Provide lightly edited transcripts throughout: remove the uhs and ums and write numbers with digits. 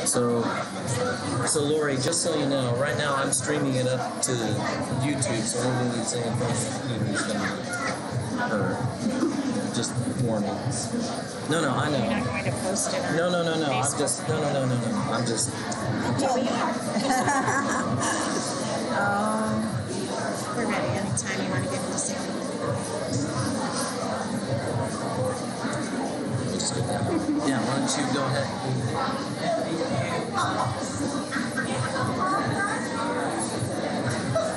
So Lori, just so you know, right now I'm streaming it up to YouTube, so only the same thing is going to just warning. No, I know. You're not going to post it on No. Facebook. I'm just no. I'm just. We're ready anytime you want to get into something. Just get that. Yeah, why don't you go ahead?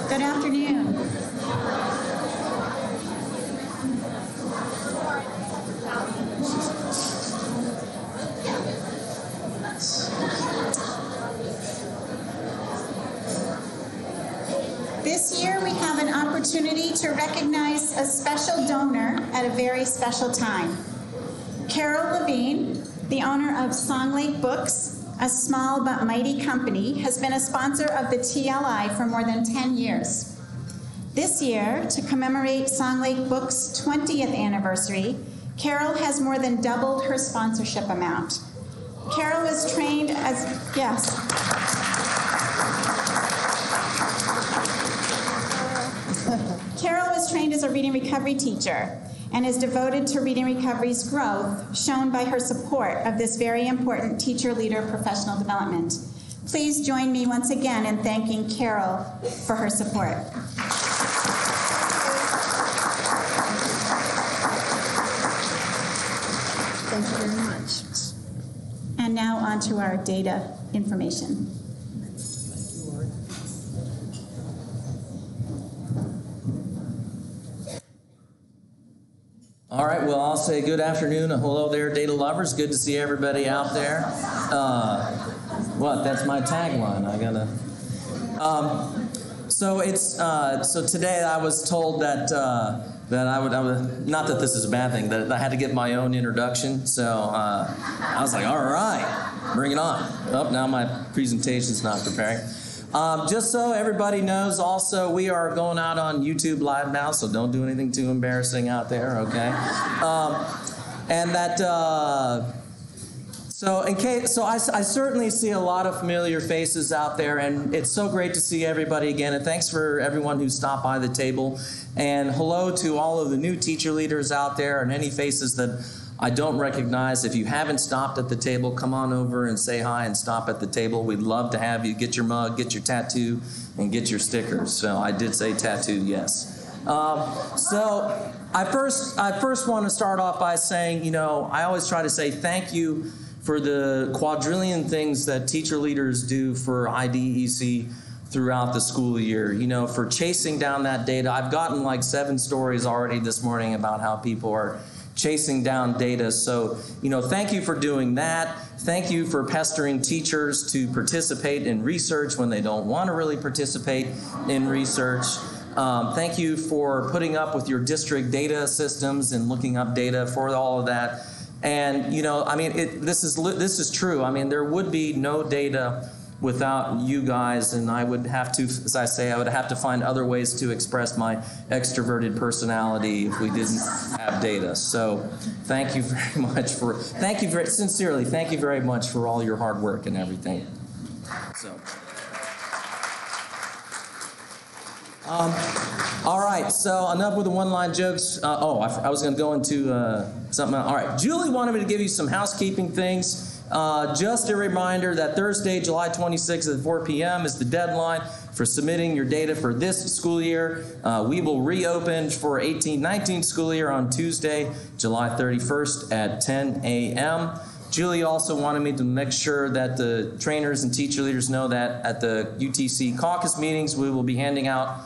Good afternoon. This year we have an opportunity to recognize a special donor at a very special time. Carol Levine, the owner of Song Lake Books, a small but mighty company, has been a sponsor of the TLI for more than 10 years. This year, to commemorate Song Lake Books' 20th anniversary, Carol has more than doubled her sponsorship amount. Carol was trained as, Carol was trained as a reading recovery teacher and is devoted to Reading Recovery's growth, shown by her support of this very important teacher-leader professional development. Please join me once again in thanking Carol for her support. Thank you very much. And now on to our data information. All right, well, I'll say good afternoon and hello there, data lovers. Good to see everybody out there. That's my tagline. I gotta. So today I was told that I would, not that this is a bad thing, that I had to get my own introduction. So I was like, all right, bring it on. Oh, now my presentation's not preparing. Just so everybody knows, also, we are going out on YouTube Live now, so don't do anything too embarrassing out there, okay? So I certainly see a lot of familiar faces out there, and it's so great to see everybody again, and thanks for everyone who stopped by the table. And hello to all of the new teacher leaders out there and any faces that I don't recognize. If you haven't stopped at the table, come on over and say hi and stop at the table. We'd love to have you. Get your mug, get your tattoo, and get your stickers. So I did say tattoo, yes. So I first want to start off by saying, I always try to say thank you for the quadrillion things that teacher leaders do for IDEC throughout the school year, for chasing down that data. I've gotten like 7 stories already this morning about how people are chasing down data. So, thank you for doing that. Thank you for pestering teachers to participate in research when they don't want to really participate in research. Thank you for putting up with your district data systems and looking up data for all of that. And, this is true. There would be no data without you guys, and I would have to, as I say, I would have to find other ways to express my extroverted personality if we didn't have data. So thank you very much sincerely, thank you very much for all your hard work and everything. So. All right, so enough with the one-line jokes. I was going to go into something else. All right, Julie wanted me to give you some housekeeping things. Just a reminder that Thursday, July 26th at 4 p.m. is the deadline for submitting your data for this school year. We will reopen for 18-19 school year on Tuesday, July 31st at 10 a.m. Julie also wanted me to make sure that the trainers and teacher leaders know that at the UTC caucus meetings, we will be handing out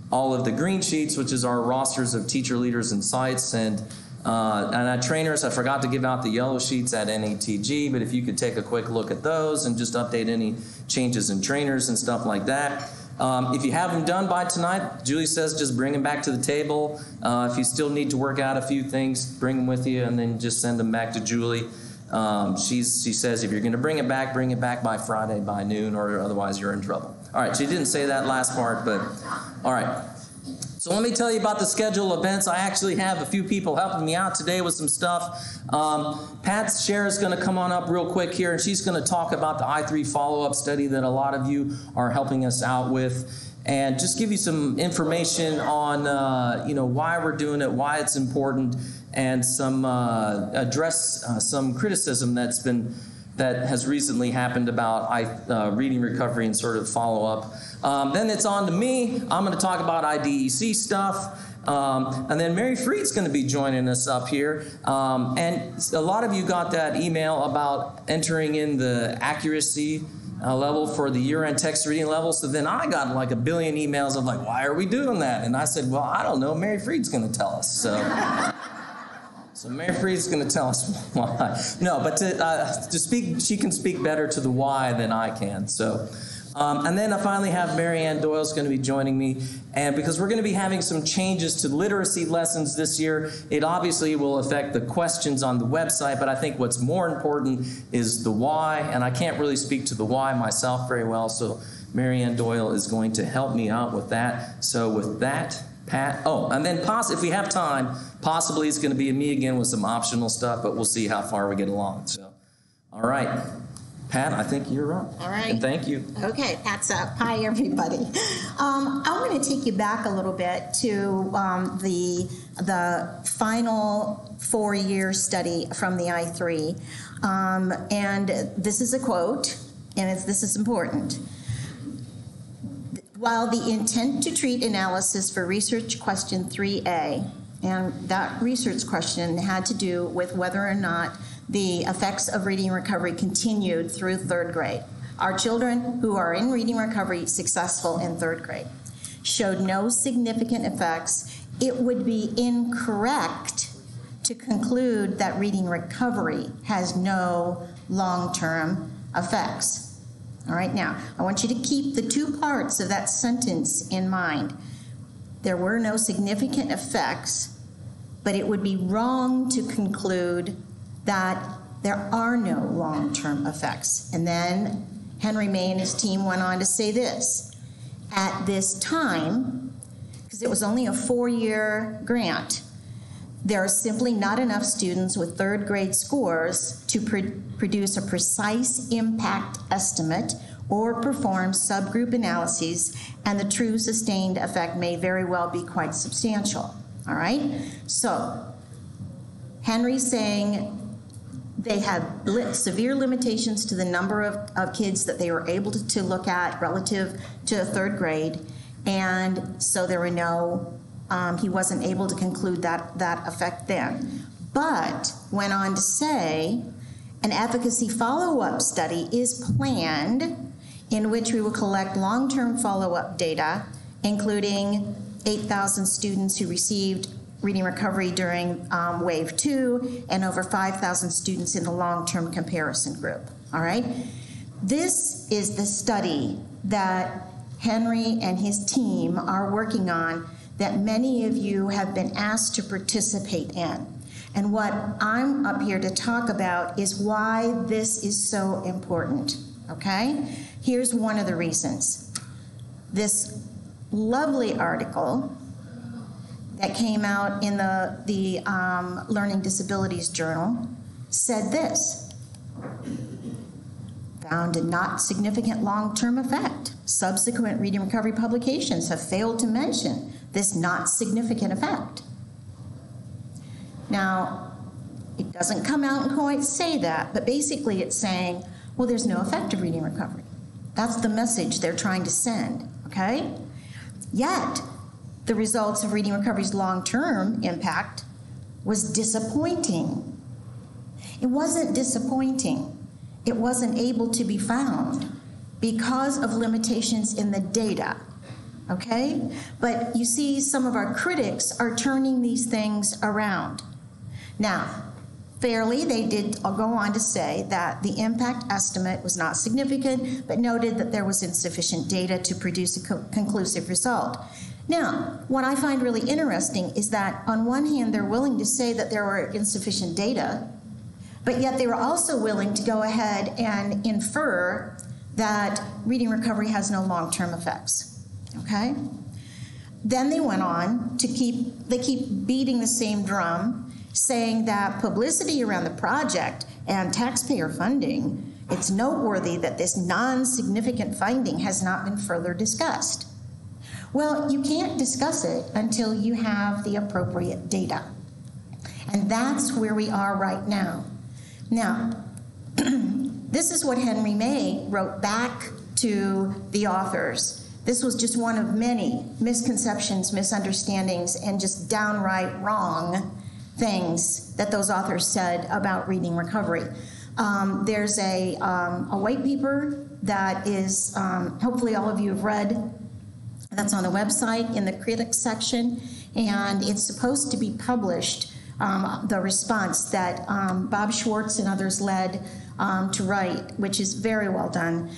all of the green sheets, which is our rosters of teacher leaders and sites, and at trainers, I forgot to give out the yellow sheets at NATG, but if you could take a quick look at those and just update any changes in trainers and stuff like that. If you have them done by tonight, Julie says just bring them back to the table. If you still need to work out a few things, bring them with you and then just send them back to Julie. She says if you're going to bring it back by Friday by noon, or otherwise you're in trouble. All right, she didn't say that last part, but all right. So let me tell you about the schedule of events. I actually have a few people helping me out today with some stuff. Pat Scher is going to come on up real quick here, and she's going to talk about the I3 follow-up study that a lot of you are helping us out with, and just give you some information on why we're doing it, why it's important, and some address some criticism that has recently happened about reading recovery and sort of follow-up. Then it's on to me. I'm going to talk about IDEC stuff. And then Mary Freed's going to be joining us up here. And a lot of you got that email about entering in the accuracy level for the year-end text reading level. So then I got like a billion emails of like, why are we doing that? And I said, well, I don't know. Mary Freed's going to tell us. So Mary Freed's going to tell us why. No, but to speak, she can speak better to the why than I can. So, and then I finally have Doyle's going to be joining me, and because we're going to be having some changes to literacy lessons this year, it obviously will affect the questions on the website, but I think what's more important is the why, and I can't really speak to the why myself very well, so Doyle is going to help me out with that. So with that, Pat, and then if we have time, possibly it's going to be me again with some optional stuff, but we'll see how far we get along. So, all right. Pat, I think you're up. All right. And thank you. Okay, Pat's up. Hi, everybody. I want to take you back a little bit to the final 4-year study from the I3. And this is a quote, and this is important. While the intent to treat analysis for research question 3A, and that research question had to do with whether or not the effects of reading recovery continued through 3rd grade. Our children who are in reading recovery successful in 3rd grade showed no significant effects. It would be incorrect to conclude that reading recovery has no long-term effects. All right, now, I want you to keep the 2 parts of that sentence in mind. There were no significant effects, but it would be wrong to conclude that there are no long-term effects. And then Henry May and his team went on to say this. At this time, because it was only a 4-year grant, there are simply not enough students with 3rd grade scores to produce a precise impact estimate or perform subgroup analyses, and the true sustained effect may very well be quite substantial. All right? So, Henry's saying they had severe limitations to the number of kids that they were able to look at relative to 3rd grade, and so there were no he wasn't able to conclude that effect then. But went on to say, an efficacy follow-up study is planned in which we will collect long-term follow-up data, including 8,000 students who received reading recovery during Wave 2 and over 5,000 students in the long-term comparison group, all right? This is the study that Henry and his team are working on that many of you have been asked to participate in. And what I'm up here to talk about is why this is so important, okay? Here's one of the reasons. This lovely article that came out in the Learning Disabilities Journal said this: found a not significant long-term effect. Subsequent reading recovery publications have failed to mention this not significant effect. Now, it doesn't come out and quite say that, but basically it's saying, well, there's no effect of reading recovery. That's the message they're trying to send, okay? Yet, the results of reading recovery's long-term impact was disappointing. It wasn't disappointing. It wasn't able to be found because of limitations in the data, okay? But you see, some of our critics are turning these things around. Now, fairly, they did go on to say that the impact estimate was not significant, but noted that there was insufficient data to produce a conclusive result. Now, what I find really interesting is that on one hand, they're willing to say that there were insufficient data, but yet they were also willing to go ahead and infer that reading recovery has no long-term effects, okay? Then they went on to keep beating the same drum, saying that publicity around the project and taxpayer funding, it's noteworthy that this non-significant finding has not been further discussed. Well, you can't discuss it until you have the appropriate data. And that's where we are right now. Now, this is what Henry May wrote back to the authors. This was just one of many misconceptions, misunderstandings, and just downright wrong things that those authors said about reading recovery. There's a white paper that is, hopefully all of you have read, that's on the website in the critics section, and it's supposed to be published, the response that Bob Schwartz and others led to write, which is very well done,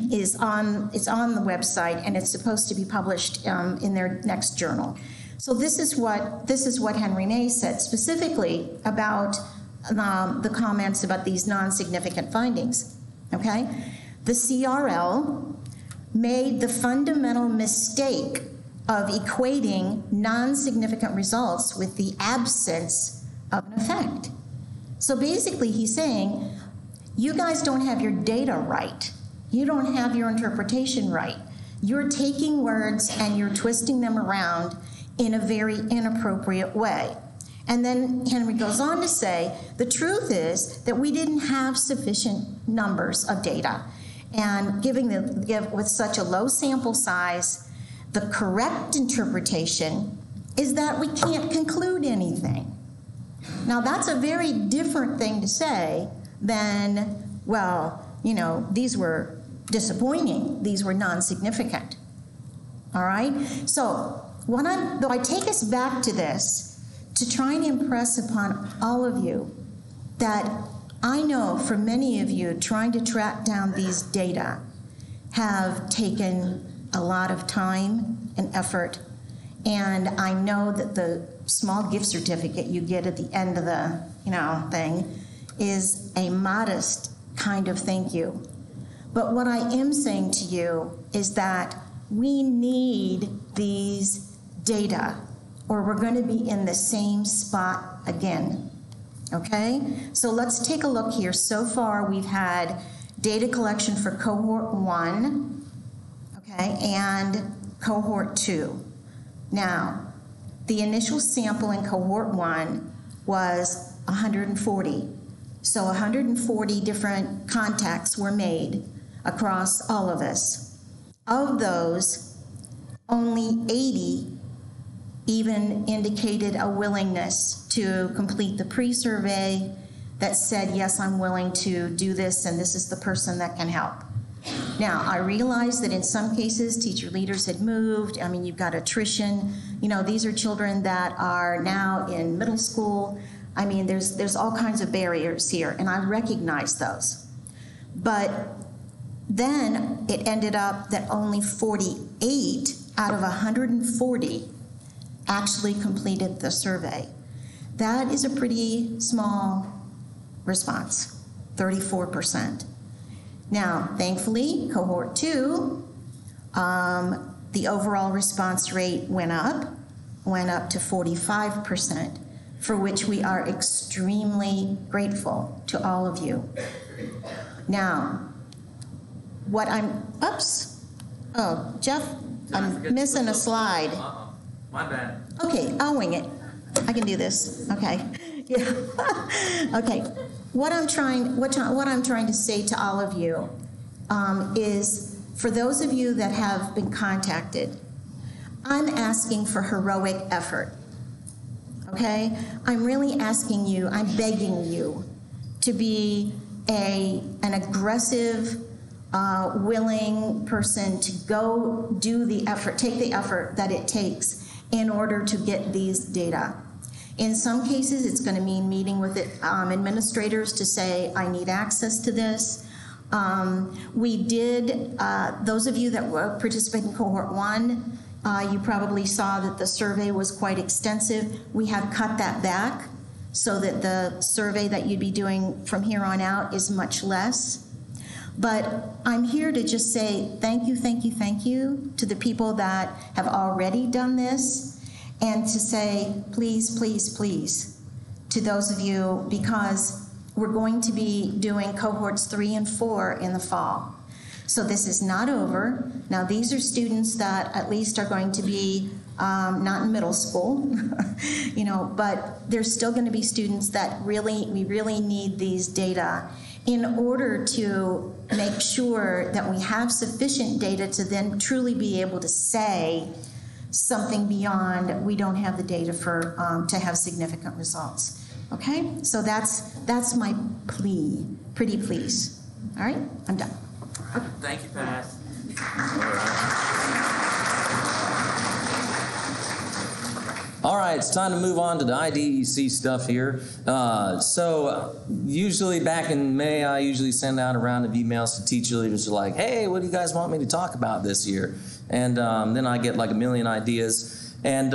it's on the website, and it's supposed to be published in their next journal. So this is what Henry May said specifically about the comments about these non-significant findings. Okay, the CRL made the fundamental mistake of equating non-significant results with the absence of an effect. So basically he's saying, you guys don't have your data right. You don't have your interpretation right. You're taking words and you're twisting them around in a very inappropriate way. And then Henry goes on to say, the truth is that we didn't have sufficient numbers of data. And with such a low sample size, the correct interpretation is that we can't conclude anything. Now, that's a very different thing to say than, well, you know, these were disappointing, these were non-significant. All right? So, though I take us back to this to try and impress upon all of you that I know for many of you trying to track down these data have taken a lot of time and effort, and I know that the small gift certificate you get at the end of the thing is a modest kind of thank you. But what I am saying to you is that we need these data or we're going to be in the same spot again. Okay? So let's take a look here. So far we've had data collection for cohort 1, okay, and cohort 2. Now, the initial sample in cohort 1 was 140. So 140 different contacts were made across all of us. Of those, only 80 even indicated a willingness to complete the pre-survey that said, yes, I'm willing to do this, and this is the person that can help. Now, I realize that in some cases, teacher leaders had moved. I mean, you've got attrition. You know, these are children that are now in middle school. I mean, there's all kinds of barriers here, and I recognize those. But then it ended up that only 48 out of 140 actually completed the survey. That is a pretty small response, 34%. Now, thankfully, cohort 2, the overall response rate went up to 45%, for which we are extremely grateful to all of you. Now, Jeff, I'm missing a slide. My bad. Okay, I'll wing it. I can do this. Okay. Yeah. Okay. What I'm trying to say to all of you is, for those of you that have been contacted, I'm asking for heroic effort. Okay? I'm really asking you, I'm begging you to be an aggressive, willing person to go do the effort, take the effort that it takes in order to get these data. In some cases, it's going to mean meeting with administrators to say, I need access to this. We did, those of you that were participating in cohort 1, you probably saw that the survey was quite extensive. We have cut that back so that the survey that you'd be doing from here on out is much less. But I'm here to just say thank you, thank you, thank you to the people that have already done this, and to say please, please, please to those of you, because we're going to be doing cohorts 3 and 4 in the fall. So this is not over. Now these are students that at least are going to be not in middle school, you know, but there's still going to be students that we really need these data in order to make sure that we have sufficient data to then truly be able to say something beyond we don't have the data for to have significant results. Okay, so that's my plea, pretty please. All right, I'm done. Thank you, Pat. All right, it's time to move on to the IDEC stuff here. So usually back in May, I usually send out a round of emails to teacher leaders like, hey, what do you guys want me to talk about this year? And then I get like a million ideas. And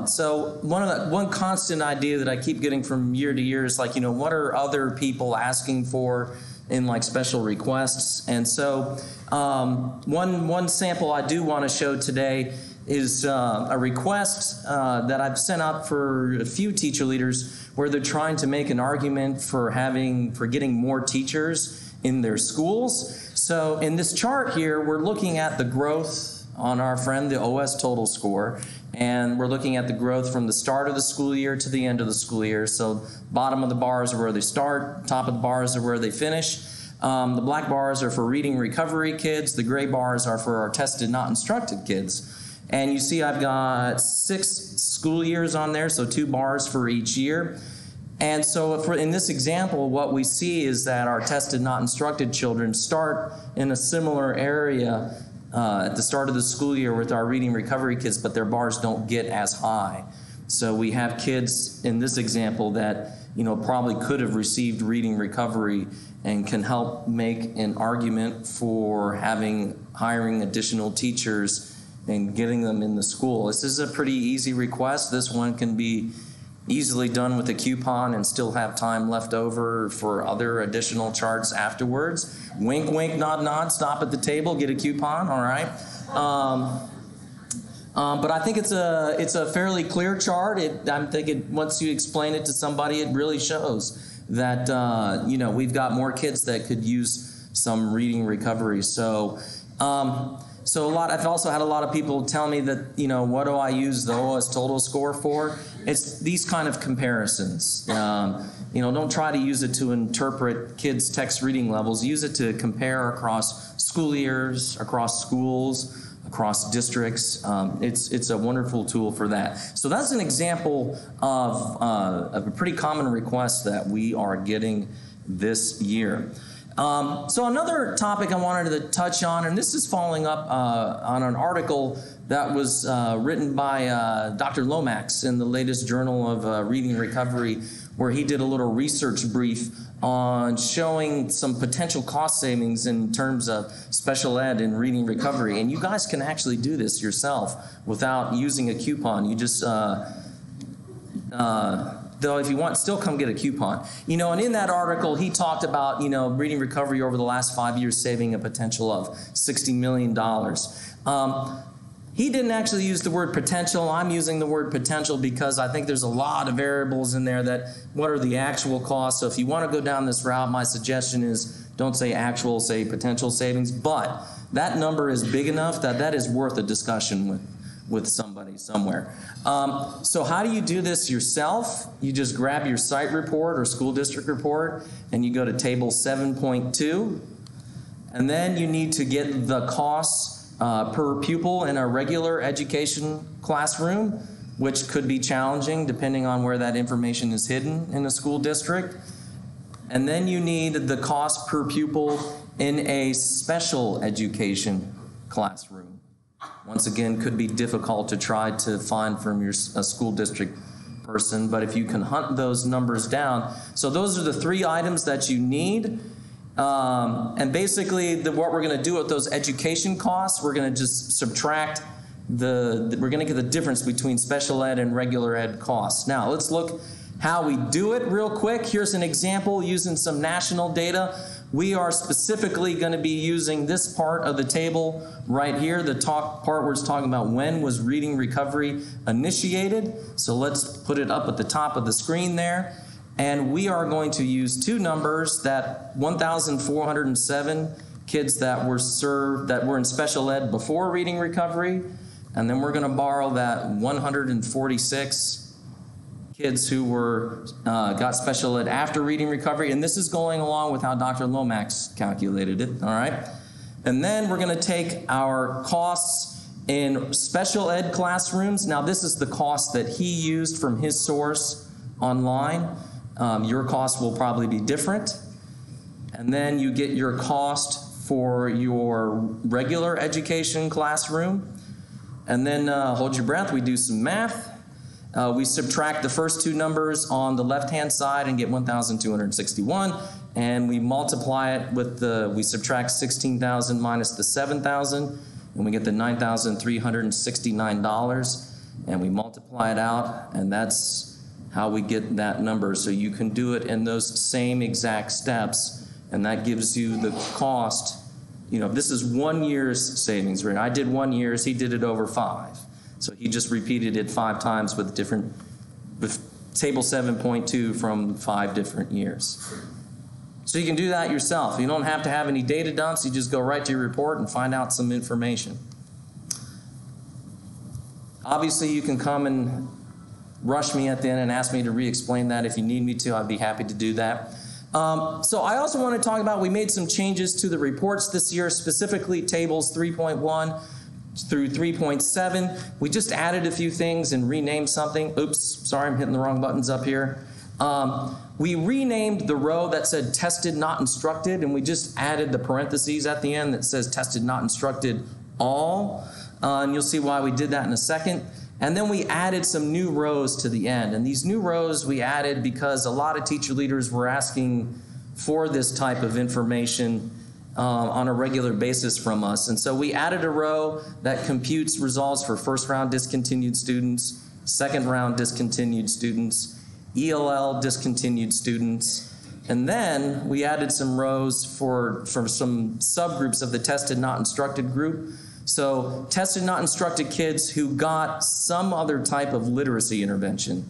so one constant idea that I keep getting from year to year is like, you know, what are other people asking for in like special requests? And so one sample I do want to show today is a request that I've sent out for a few teacher leaders where they're trying to make an argument for getting more teachers in their schools. So in this chart here, we're looking at the growth on our friend, the OS total score, and we're looking at the growth from the start of the school year to the end of the school year. So bottom of the bars are where they start, top of the bars are where they finish. The black bars are for reading recovery kids, the gray bars are for our tested not instructed kids. And you see I've got 6 school years on there, so 2 bars for each year. And so in this example, what we see is that our tested not instructed children start in a similar area at the start of the school year with our reading recovery kids, but their bars don't get as high. So we have kids in this example that, you know, probably could have received reading recovery and can help make an argument for hiring additional teachers and getting them in the school. This is a pretty easy request. This one can be easily done with a coupon and still have time left over for other additional charts afterwards. Wink, wink, nod, nod, stop at the table, get a coupon, all right? But I think it's a fairly clear chart. I'm thinking once you explain it to somebody, it really shows that, you know, we've got more kids that could use some reading recovery. So I've also had a lot of people tell me that, you know, what do I use the OS total score for? It's these kind of comparisons. You know, don't try to use it to interpret kids' text reading levels. Use it to compare across school years, across schools, across districts. It's a wonderful tool for that. So that's an example of a pretty common request that we are getting this year. So another topic I wanted to touch on, and this is following up on an article that was written by Dr. Lomax in the latest Journal of Reading Recovery, where he did a little research brief on showing some potential cost savings in terms of special ed and reading recovery. And you guys can actually do this yourself without using a coupon. You just though if you want, still come get a coupon. You know, and in that article, he talked about, you know, reading recovery over the last 5 years saving a potential of $60 million. He didn't actually use the word potential. I'm using the word potential because I think there's a lot of variables in there that what are the actual costs. So if you want to go down this route, my suggestion is don't say actual, say potential savings. But that number is big enough that that is worth a discussion with somebody somewhere. So how do you do this yourself? You just grab your site report or school district report and you go to table 7.2, and then you need to get the costs per pupil in a regular education classroom, which could be challenging depending on where that information is hidden in a school district. And then you need the cost per pupil in a special education classroom. Once again, could be difficult to try to find from a school district person, but if you can hunt those numbers down. So those are the 3 items that you need. And basically what we're going to do with those education costs, we're going to just subtract we're going to get the difference between special ed and regular ed costs. Now let's look how we do it real quick. Here's an example using some national data. We are specifically going to be using this part of the table right here, the part where it's talking about when was reading recovery initiated. So let's put it up at the top of the screen there. And we are going to use two numbers, that 1,407 kids that were served, that were in special ed before reading recovery, and then we're going to borrow that 146 kids who were got special ed after reading recovery, and this is going along with how Dr. Lomax calculated it, all right? And then we're going to take our costs in special ed classrooms. Now this is the cost that he used from his source online. Your cost will probably be different. And then you get your cost for your regular education classroom. And then hold your breath, we do some math. We subtract the first two numbers on the left-hand side and get 1,261, and we multiply it with we subtract 16,000 minus the 7,000, and we get the $9,369, and we multiply it out, and that's how we get that number. So you can do it in those same exact steps, and that gives you the cost. You know, this is 1 year's savings rate. I did 1 year's, he did it over 5. So he just repeated it 5 times with table 7.2 from 5 different years. So you can do that yourself. You don't have to have any data dumps. You just go right to your report and find out some information. Obviously, you can come and rush me at the end and ask me to re-explain that. If you need me to, I'd be happy to do that. So I also want to talk about, we made some changes to the reports this year, specifically tables 3.1 through 3.7. We just added a few things and renamed something. Oops, sorry, I'm hitting the wrong buttons up here. We renamed the row that said tested, not instructed, and we just added the parentheses at the end that says tested, not instructed, all. And you'll see why we did that in a second. And then we added some new rows to the end. And these new rows we added because a lot of teacher leaders were asking for this type of information on a regular basis from us. And so we added a row that computes results for first round discontinued students, second round discontinued students, ELL discontinued students, and then we added some rows for some subgroups of the tested not instructed group. So tested not instructed kids who got some other type of literacy intervention,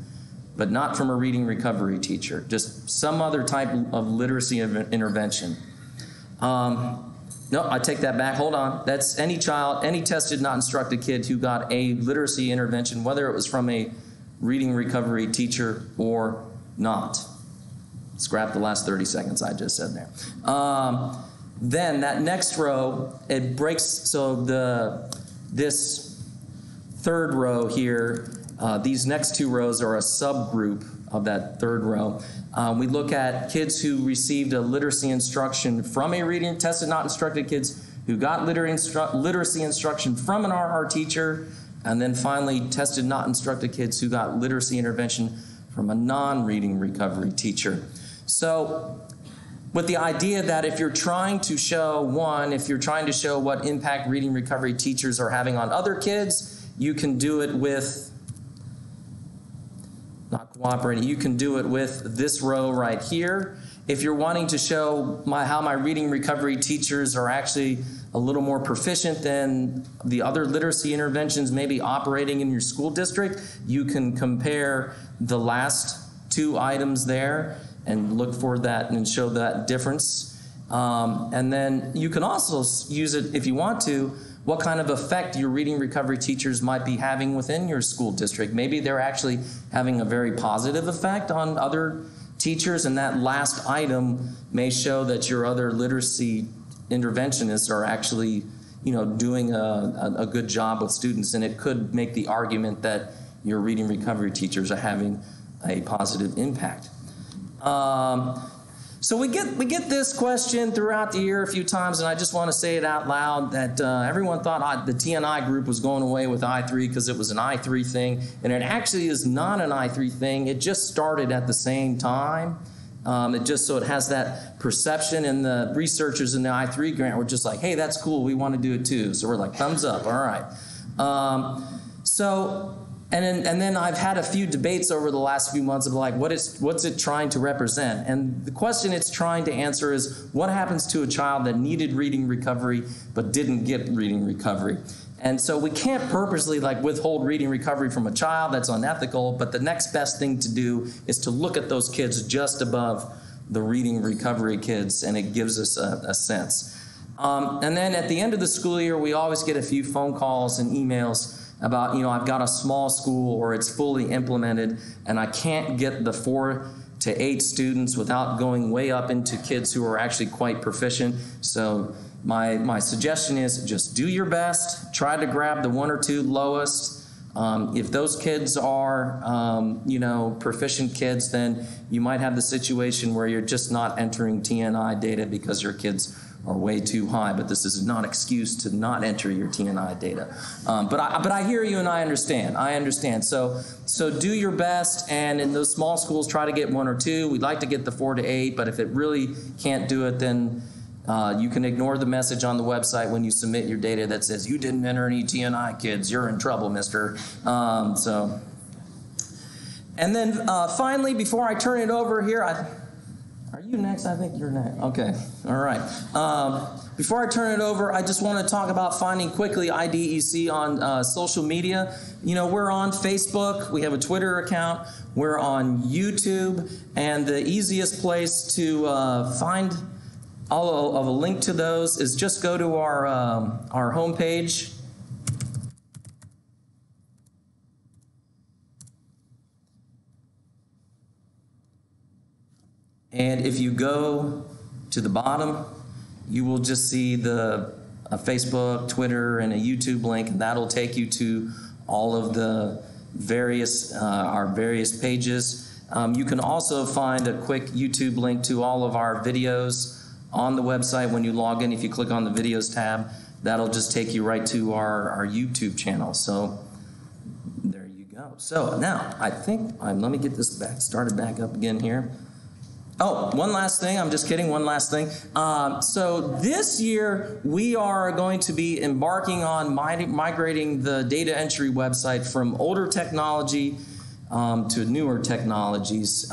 but not from a reading recovery teacher, just some other type of literacy intervention. No, I take that back, hold on. That's any child, any tested not instructed kid who got a literacy intervention, whether it was from a reading recovery teacher or not. Scrap the last 30 seconds I just said there. Then that next row, it breaks, so this third row here, these next two rows are a subgroup of that third row. We look at kids who received a literacy instruction from a reading, tested not instructed kids who got literacy instruction from an RR teacher, and then finally tested not instructed kids who got literacy intervention from a non-reading recovery teacher. So with the idea that if you're trying to show, if you're trying to show what impact reading recovery teachers are having on other kids, you can do it with, not cooperating, you can do it with this row right here. If you're wanting to show how my reading recovery teachers are actually a little more proficient than the other literacy interventions maybe operating in your school district, you can compare the last two items there and look for that and show that difference. And then you can also use it, if you want to, what kind of effect your reading recovery teachers might be having within your school district. Maybe they're actually having a very positive effect on other teachers, and that last item may show that your other literacy interventionists are actually, doing a good job with students, and it could make the argument that your reading recovery teachers are having a positive impact. So we get this question throughout the year a few times, and I just want to say it out loud that everyone thought the TNI group was going away with I3 because it was an I3 thing, and it actually is not an I3 thing. It just started at the same time. It has that perception, and the researchers in the I3 grant were just like, hey, that's cool, we want to do it too. So we're like, thumbs up, all right. So And then I've had a few debates over the last few months of like, what's it trying to represent? And the question it's trying to answer is, what happens to a child that needed reading recovery but didn't get reading recovery? And so we can't purposely like withhold reading recovery from a child. That's unethical. But the next best thing to do is to look at those kids just above the reading recovery kids, and it gives us a sense. And then at the end of the school year, we always get a few phone calls and emails about, I've got a small school or it's fully implemented and I can't get the 4 to 8 students without going way up into kids who are actually quite proficient. So my suggestion is just do your best, try to grab the 1 or 2 lowest. If those kids are, proficient kids, then you might have the situation where you're just not entering TNI data because your kids are way too high, but this is not an excuse to not enter your TNI data. But I hear you and I understand. So do your best, and in those small schools, try to get 1 or 2. We'd like to get the 4 to 8, but if it really can't do it, then you can ignore the message on the website when you submit your data that says you didn't enter any TNI kids. You're in trouble, mister. And then finally, before I turn it over here, are you next? I think you're next. Okay. All right. Before I turn it over, I just want to talk about finding quickly IDEC on social media. We're on Facebook. We have a Twitter account. We're on YouTube. And the easiest place to find all of a link to those is just go to our homepage. And if you go to the bottom, you will just see a Facebook, Twitter, and a YouTube link, and that'll take you to all of the our various pages. You can also find a quick YouTube link to all of our videos on the website when you log in. If you click on the videos tab, that'll just take you right to our YouTube channel. So there you go. So now I think, let me get this started back up again here. Oh, one last thing. I'm just kidding. One last thing. So this year, we are going to be embarking on migrating the data entry website from older technology to newer technologies.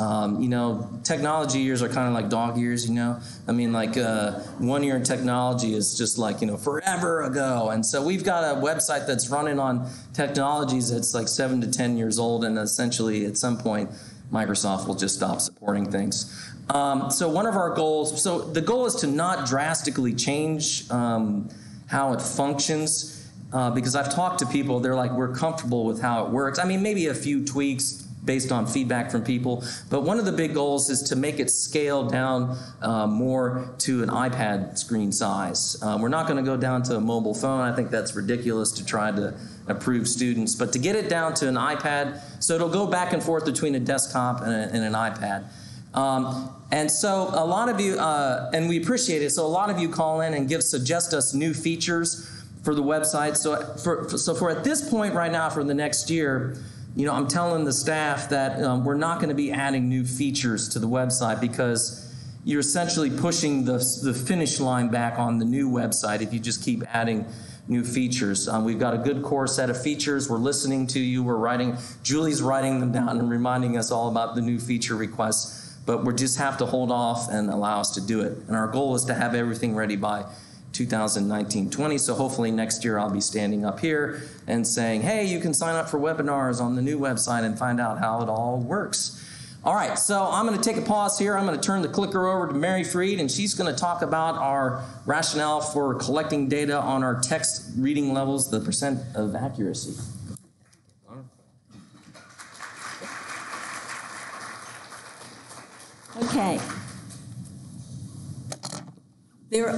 Technology years are kind of like dog years, I mean, like 1 year in technology is just like, forever ago. And so we've got a website that's running on technologies that's like 7 to 10 years old, and essentially at some point, Microsoft will just stop supporting things. So one of our goals, so the goal is to not drastically change how it functions, because I've talked to people, they're like, we're comfortable with how it works. I mean, maybe a few tweaks based on feedback from people, but one of the big goals is to make it scale down more to an iPad screen size. We're not going to go down to a mobile phone. I think that's ridiculous to try to approve students, but to get it down to an iPad, so it'll go back and forth between a desktop and an iPad. And so a lot of you, and we appreciate it, so a lot of you call in and suggest us new features for the website. So for at this point right now for the next year, I'm telling the staff that we're not going to be adding new features to the website because you're essentially pushing the finish line back on the new website if you just keep adding new features. We've got a good core set of features. We're listening to you. Julie's writing them down and reminding us all about the new feature requests, but we just have to hold off and allow us to do it. And our goal is to have everything ready by 2019-20, so hopefully next year I'll be standing up here and saying, hey, you can sign up for webinars on the new website and find out how it all works. All right, so I'm going to take a pause here. I'm going to turn the clicker over to Mary Freed, and she's going to talk about our rationale for collecting data on our text reading levels, the percent of accuracy. Okay.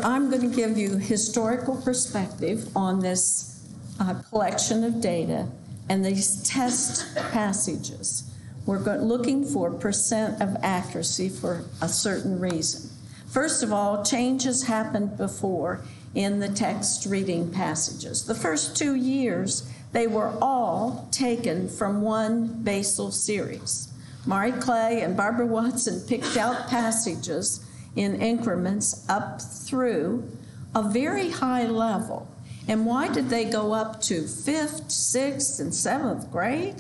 I'm going to give you historical perspective on this collection of data and these test passages. We're looking for percent of accuracy for a certain reason. First of all, changes happened before in the text reading passages. The first 2 years, they were all taken from one basal series. Mari Clay and Barbara Watson picked out passages in increments up through a very high level. And why did they go up to 5th, 6th, and 7th grade?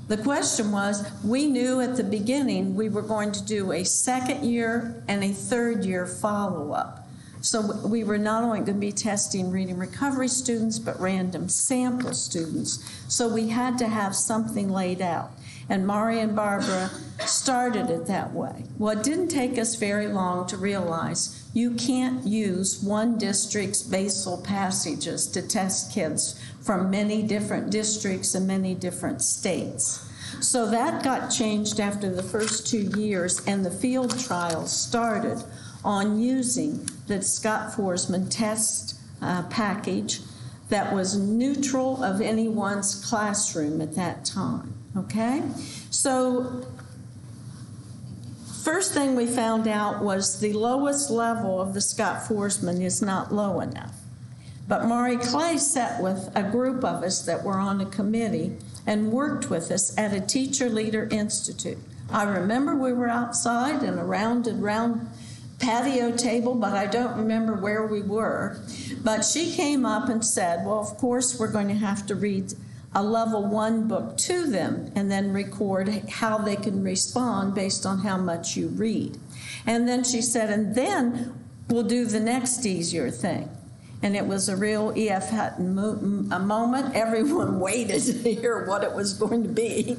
The question was, we knew at the beginning we were going to do a 2nd year and a 3rd year follow-up. So we were not only going to be testing reading recovery students, but random sample students. So we had to have something laid out. And Mari and Barbara started it that way. Well, it didn't take us very long to realize you can't use one district's basal passages to test kids from many different districts and many different states. So that got changed after the first 2 years, and the field trials started on using the Scott Forsman test package that was neutral of anyone's classroom at that time, okay? So first thing we found out was the lowest level of the Scott Forsman is not low enough. But Mari Clay sat with a group of us that were on a committee and worked with us at a Teacher Leader Institute. I remember we were outside in a round patio table, but I don't remember where we were. But she came up and said, well, of course, we're going to have to read a level 1 book to them and then record how they can respond based on how much you read. And then she said, and then we'll do the next easier thing. And it was a real E.F. Hutton moment. Everyone waited to hear what it was going to be.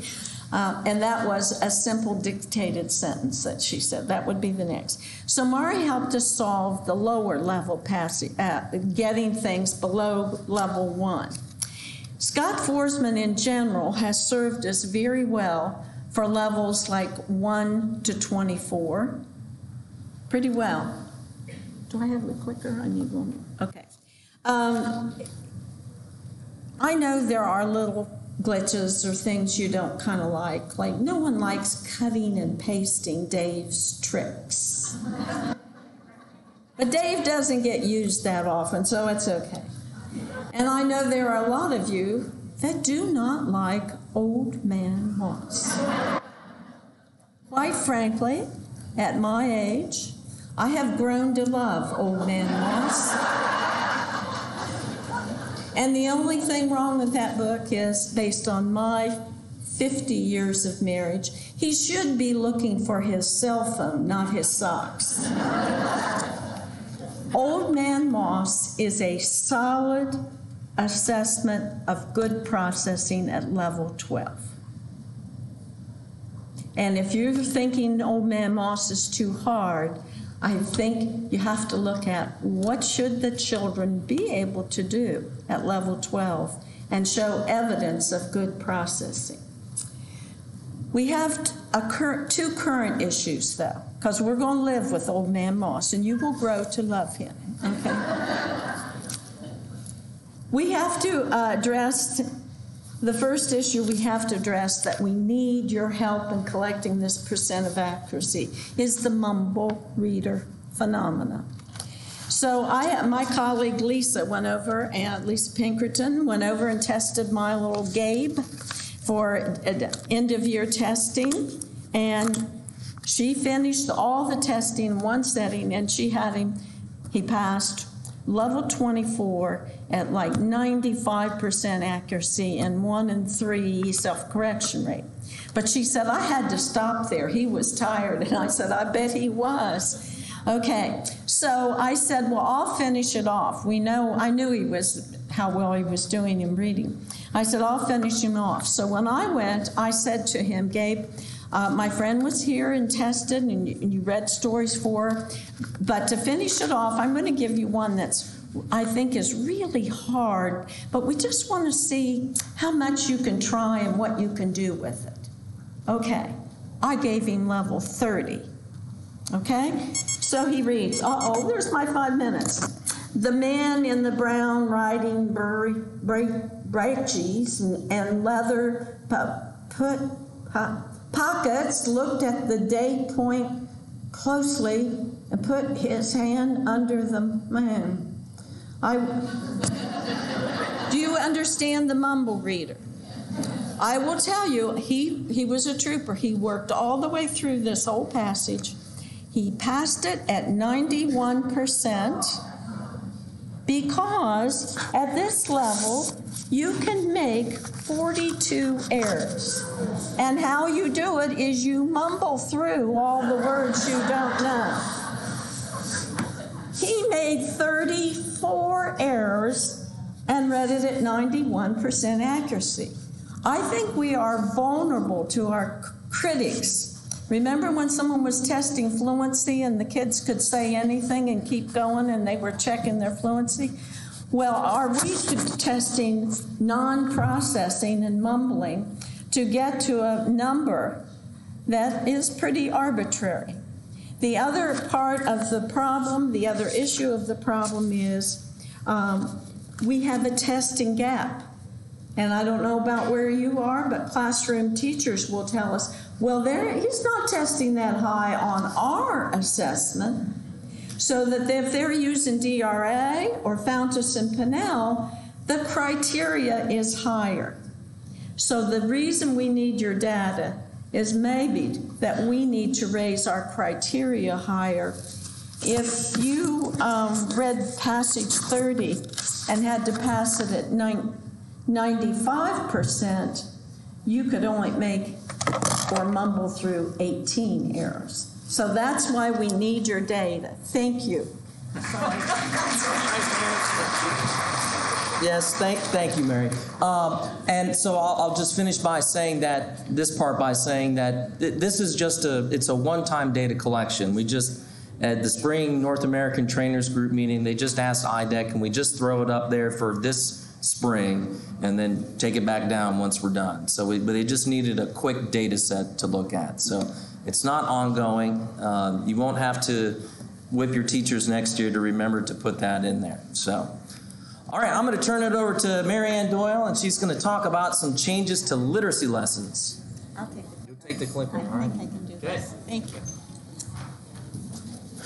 And that was a simple dictated sentence that she said. That would be the next. So Mari helped us solve the lower level passage, getting things below level 1. Scott Forsman in general has served us very well for levels like 1 to 24. Pretty well. Do I have the clicker? I need one. Okay. I know there are little glitches or things you don't kind of like no one likes cutting and pasting Dave's tricks. But Dave doesn't get used that often, so it's okay. And I know there are a lot of you that do not like Old Man Moss. Quite frankly, at my age, I have grown to love Old Man Moss. And the only thing wrong with that book is, based on my 50 years of marriage, he should be looking for his cell phone, not his socks. Old Man Moss is a solid assessment of good processing at level 12. And if you're thinking Old Man Moss is too hard, I think you have to look at what should the children be able to do at level 12 and show evidence of good processing. We have two current issues, though, because we're going to live with Old Man Moss, and you will grow to love him, okay? We have to address the first issue we have to address, that we need your help in collecting this percent of accuracy, is the mumble reader phenomena. So my colleague Lisa Pinkerton went over and tested my little Gabe for end of year testing, and she finished all the testing in one setting, and he passed level 24 at like 95% accuracy and 1 in 3 self-correction rate. But she said, I had to stop there. He was tired. And I said, I bet he was. Okay, so I said, well, I'll finish it off. I knew how well he was doing in reading. I said, I'll finish him off. So when I went, I said to him, Gabe, my friend was here and tested, and you read stories for her. But to finish it off, I'm going to give you one I think is really hard, but we just want to see how much you can try and what you can do with it. Okay, I gave him level 30. Okay, so he reads, there's my 5 minutes. The man in the brown riding breeches and leather pockets looked at the date point closely and put his hand under the man. Do you understand the mumble reader? I will tell you, he was a trooper. He worked all the way through this whole passage. He passed it at 91%. because at this level, you can make 42 errors. And how you do it is you mumble through all the words you don't know. He made 34 errors and read it at 91% accuracy. I think we are vulnerable to our critics. Remember when someone was testing fluency and the kids could say anything and keep going and they were checking their fluency? Well, are we testing non-processing and mumbling to get to a number that is pretty arbitrary? The other part of the problem, the other issue of the problem is we have a testing gap. And I don't know about where you are, but classroom teachers will tell us, well, he's not testing that high on our assessment. So that if they're using DRA or Fountas and Pinnell, the criteria is higher. So the reason we need your data is maybe that we need to raise our criteria higher. If you read passage 30 and had to pass it at 95%, you could only make or mumble through 18 errors. So that's why we need your data. Thank you. Yes, thank you, Mary. And so I'll just finish by saying that, this this is just it's a one-time data collection. We just, at the spring North American Trainers Group meeting, they just asked IDEC, and we just throw it up there for this spring and then take it back down once we're done. So but they just needed a quick data set to look at. So it's not ongoing. You won't have to whip your teachers next year to remember to put that in there. So, all right, I'm going to turn it over to Mary Ann Doyle, and she's going to talk about some changes to literacy lessons. I'll take it. You'll take the clicker, all right? I think I can do this. Thank you.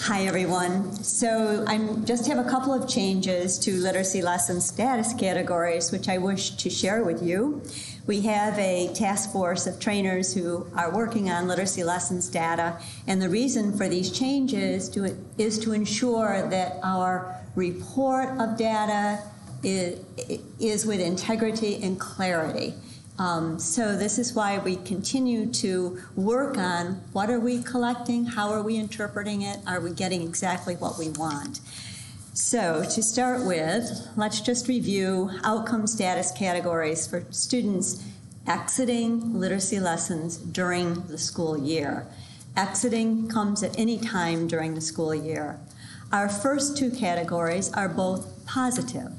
Hi, everyone. So I just have a couple of changes to literacy lesson status categories, which I wish to share with you. We have a task force of trainers who are working on literacy lessons data, and the reason for these changes is to ensure that our report of data is with integrity and clarity. So this is why we continue to work on what are we collecting, how are we interpreting it, are we getting exactly what we want. So to start with, let's just review outcome status categories for students exiting literacy lessons during the school year. Exiting comes at any time during the school year. Our first two categories are both positive.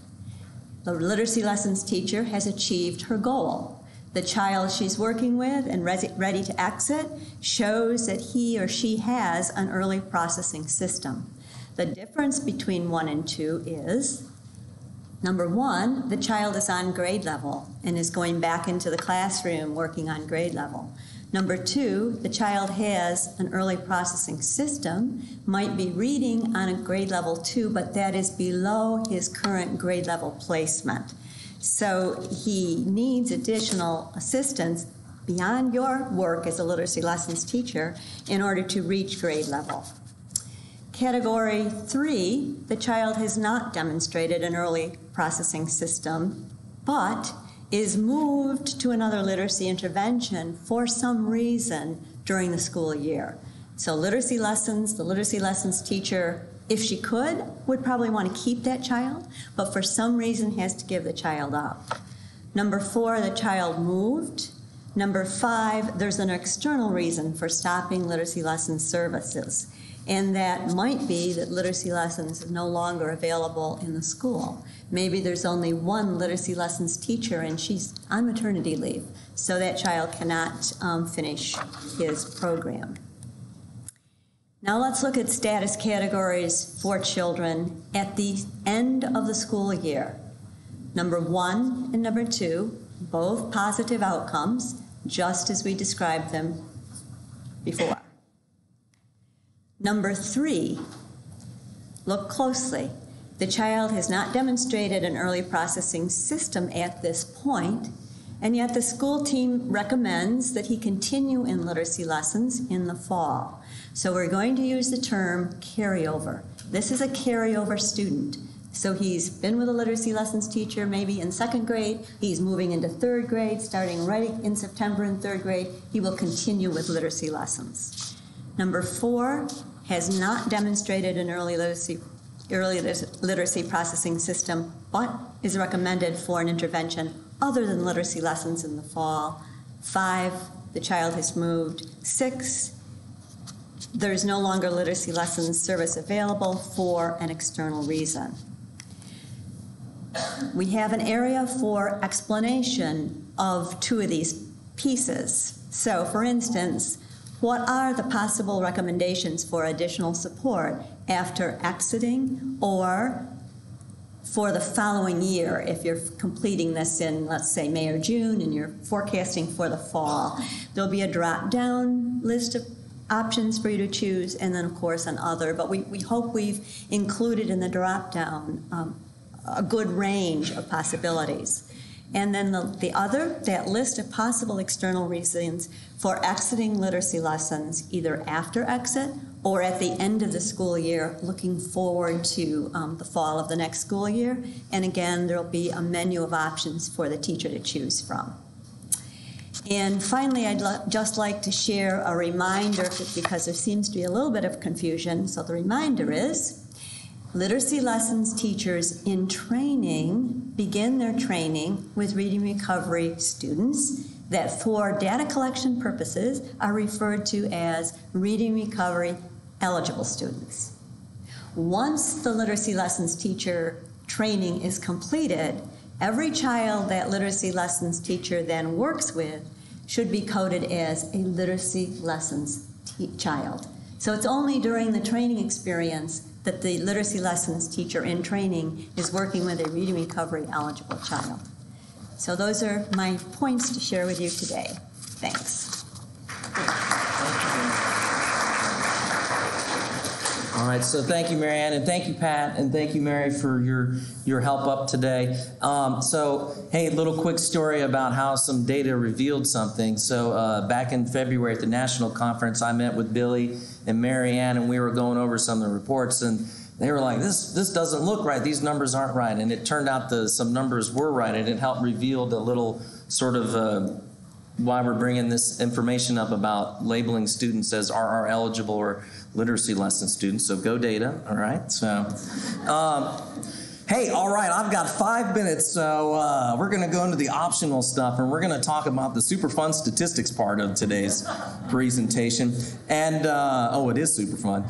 The literacy lessons teacher has achieved her goal. The child she's working with and ready to exit shows that he or she has an early processing system. The difference between 1 and 2 is, number 1, the child is on grade level and is going back into the classroom working on grade level. Number 2, the child has an early processing system, might be reading on a grade level 2, but that is below his current grade level placement. So he needs additional assistance beyond your work as a literacy lessons teacher in order to reach grade level. Category 3, the child has not demonstrated an early processing system, but is moved to another literacy intervention for some reason during the school year. So the literacy lessons teacher, if she could, would probably want to keep that child, but for some reason has to give the child up. Number 4, the child moved. Number 5, there's an external reason for stopping literacy lessons services, and that might be that literacy lessons is no longer available in the school. Maybe there's only one literacy lessons teacher and she's on maternity leave, so that child cannot finish his program. Now let's look at status categories for children at the end of the school year. Number 1 and number 2, both positive outcomes, just as we described them before. Number 3, look closely. The child has not demonstrated an early processing system at this point, and yet the school team recommends that he continue in literacy lessons in the fall. So we're going to use the term carryover. This is a carryover student. So he's been with a literacy lessons teacher maybe in second grade. He's moving into third grade, starting right in September in third grade. He will continue with literacy lessons. Number 4, has not demonstrated an early literacy processing system, but is recommended for an intervention other than literacy lessons in the fall. 5, the child has moved. 6, there's no longer literacy lessons service available for an external reason. We have an area for explanation of 2 of these pieces. So, for instance, what are the possible recommendations for additional support after exiting or for the following year if you're completing this in, let's say, May or June and you're forecasting for the fall? There'll be a drop-down list of options for you to choose, and then, of course, an other. But we hope we've included in the drop-down a good range of possibilities. And then the other, that list of possible external reasons for exiting literacy lessons, either after exit or at the end of the school year, looking forward to the fall of the next school year. And again, there'll be a menu of options for the teacher to choose from. And finally, I'd just like to share a reminder, because there seems to be a little bit of confusion. So the reminder is, literacy lessons teachers in training begin their training with reading recovery students that for data collection purposes are referred to as reading recovery eligible students. Once the literacy lessons teacher training is completed, every child that literacy lessons teacher then works with should be coded as a literacy lessons child. So it's only during the training experience that the literacy lessons teacher in training is working with a reading recovery eligible child. So those are my points to share with you today. Thanks. All right, so thank you, Mary Ann, and thank you, Pat, and thank you, Mary, for your help up today. So, hey, a little quick story about how some data revealed something. So back in February at the national conference, I met with Billy and Mary Ann, and we were going over some of the reports, and they were like, this doesn't look right, these numbers aren't right. And it turned out some numbers were right, and it helped reveal the little sort of why we're bringing this information up about labeling students as RR eligible or literacy lesson students. So go data, all right? So, hey, all right, I've got 5 minutes, so we're going to go into the optional stuff, and we're going to talk about the super fun statistics part of today's presentation. And, oh, it is super fun.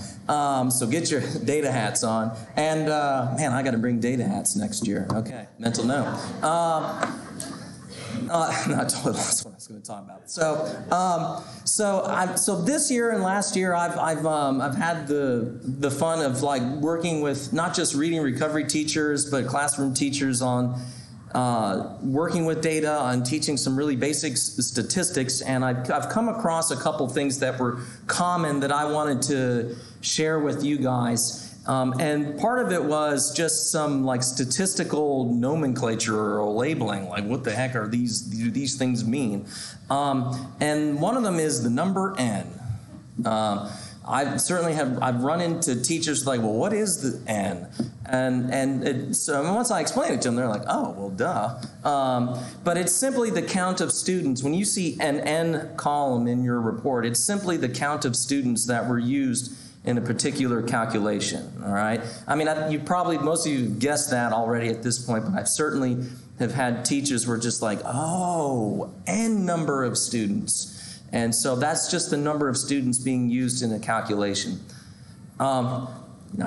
So get your data hats on. And, man, I got to bring data hats next year. Okay, mental note. Not totally, that's what I was going to talk about. So this year and last year, I've had the fun of like working with not just reading recovery teachers, but classroom teachers on working with data, on teaching some really basic statistics, and I've come across a couple things that were common that I wanted to share with you guys. And part of it was just some like statistical nomenclature or labeling, like what the heck are do these things mean? And one of them is the number N. I've run into teachers like, well, what is the N? So once I explain it to them, they're like, oh, well, duh. But it's simply the count of students. When you see an N column in your report, it's simply the count of students that were used in a particular calculation, all right? I mean, most of you guessed that already at this point, but I've certainly have had teachers who are just like, oh, N number of students. And so that's just the number of students being used in a calculation. Now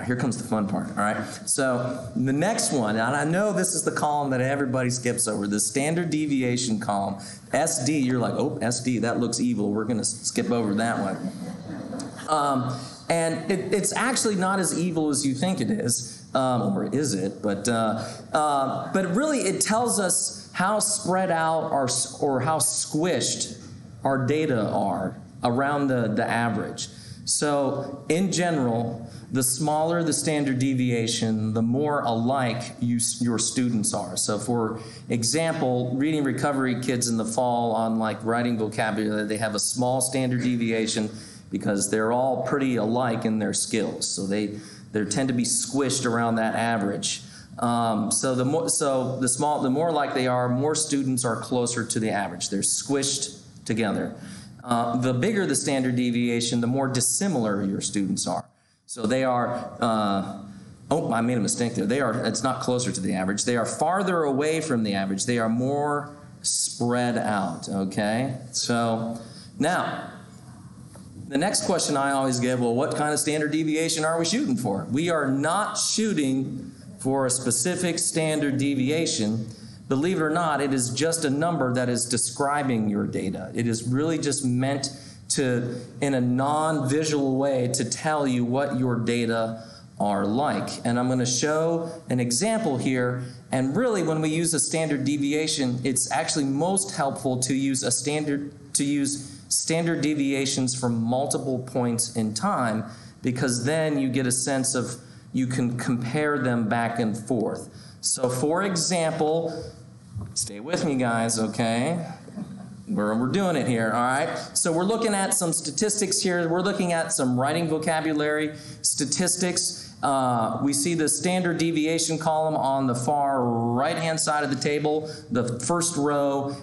here comes the fun part, all right? So the next one, and I know this is the column that everybody skips over, the standard deviation column. SD, you're like, oh, SD, that looks evil. We're gonna skip over that one. And it's actually not as evil as you think it is, or is it? But really it tells us how spread out or how squished our data are around the average. So in general, the smaller the standard deviation, the more alike your students are. So for example, reading recovery kids in the fall on like writing vocabulary, they have a small standard deviation because they're all pretty alike in their skills. So they tend to be squished around that average. So the more like they are, more students are closer to the average. They're squished together. The bigger the standard deviation, the more dissimilar your students are. So they are, oh, I made a mistake there. It's not closer to the average. They are farther away from the average. They are more spread out, okay? So now, the next question I always get, well, what kind of standard deviation are we shooting for? We are not shooting for a specific standard deviation. Believe it or not, it is just a number that is describing your data. It is really just meant to, in a non-visual way, to tell you what your data are like. And I'm going to show an example here. And really, when we use a standard deviation, it's actually most helpful to use standard deviations from multiple points in time, because then you get a sense of, you can compare them back and forth. So for example, stay with me guys, okay? We're doing it here, all right? So we're looking at some statistics here. We're looking at some writing vocabulary statistics. We see the standard deviation column on the far right-hand side of the table. The first row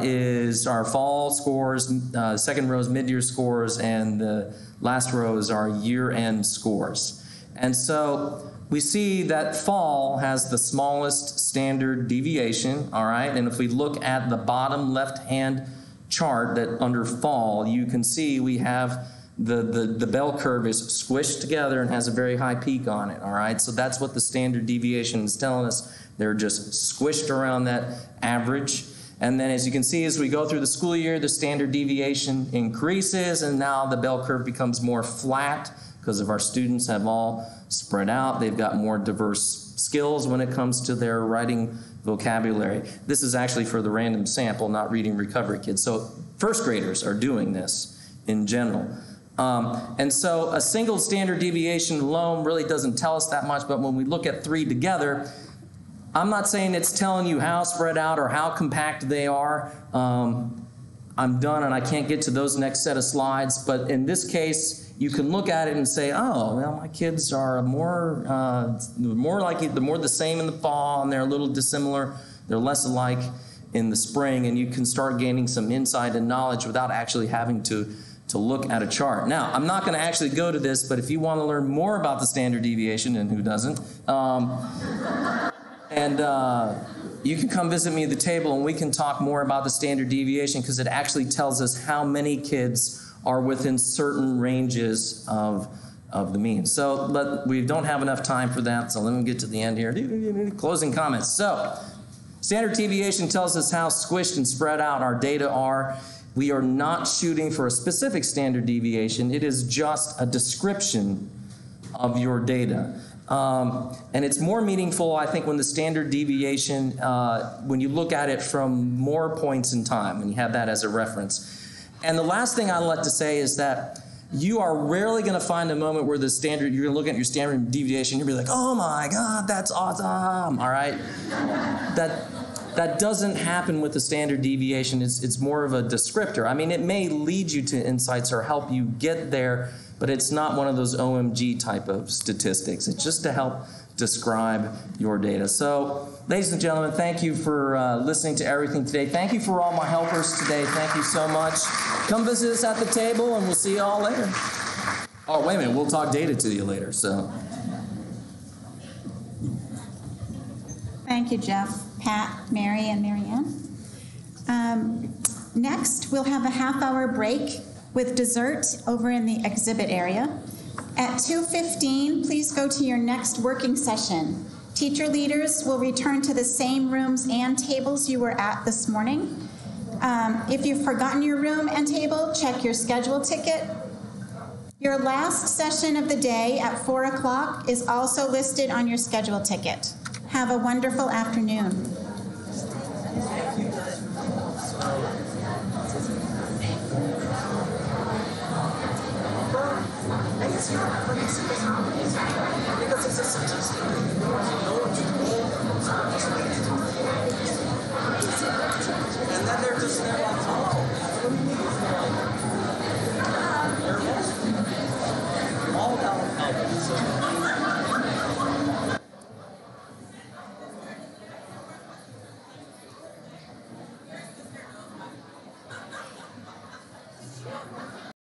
is our fall scores, second row is mid-year scores, and the last row is our year-end scores. And so we see that fall has the smallest standard deviation, all right? And if we look at the bottom left-hand chart that under fall, you can see we have the bell curve is squished together and has a very high peak on it, all right? So that's what the standard deviation is telling us. They're just squished around that average. And then as you can see, as we go through the school year, the standard deviation increases, and now the bell curve becomes more flat because of our students have all spread out. They've got more diverse skills when it comes to their writing vocabulary. This is actually for the random sample, not reading recovery kids. So first graders are doing this in general. And so a single standard deviation alone really doesn't tell us that much, but when we look at three together, I'm not saying it's telling you how spread out or how compact they are. I'm done and I can't get to those next set of slides, but in this case, you can look at it and say, oh, well, my kids are more the same in the fall, and they're a little dissimilar. They're less alike in the spring, and you can start gaining some insight and knowledge without actually having to look at a chart. Now, I'm not going to actually go to this, but if you want to learn more about the standard deviation, and who doesn't, you can come visit me at the table, and we can talk more about the standard deviation, because it actually tells us how many kids are within certain ranges of the mean. So we don't have enough time for that, so let me get to the end here. Closing comments. So standard deviation tells us how squished and spread out our data are. We are not shooting for a specific standard deviation. It is just a description of your data. And it's more meaningful, I think, when the standard deviation, when you look at it from more points in time, when you have that as a reference. And the last thing I'd like to say is that you are rarely going to find a moment where the standard, you're going to look at your standard deviation, you'll be like, oh my God, that's awesome, all right? That doesn't happen with the standard deviation. It's more of a descriptor. I mean, it may lead you to insights or help you get there, but it's not one of those OMG type of statistics. It's just to help describe your data. So, ladies and gentlemen, thank you for listening to everything today. Thank you for all my helpers today. Thank you so much. Come visit us at the table, and we'll see you all later. Oh, wait a minute. We'll talk data to you later. So, thank you, Jeff, Pat, Mary, and Marianne. Next, we'll have a half-hour break with dessert over in the exhibit area. At 2:15, please go to your next working session. Teacher leaders will return to the same rooms and tables you were at this morning. If you've forgotten your room and table, check your schedule ticket. Your last session of the day at 4 o'clock is also listed on your schedule ticket. Have a wonderful afternoon. Because it's a statistic. And then they're just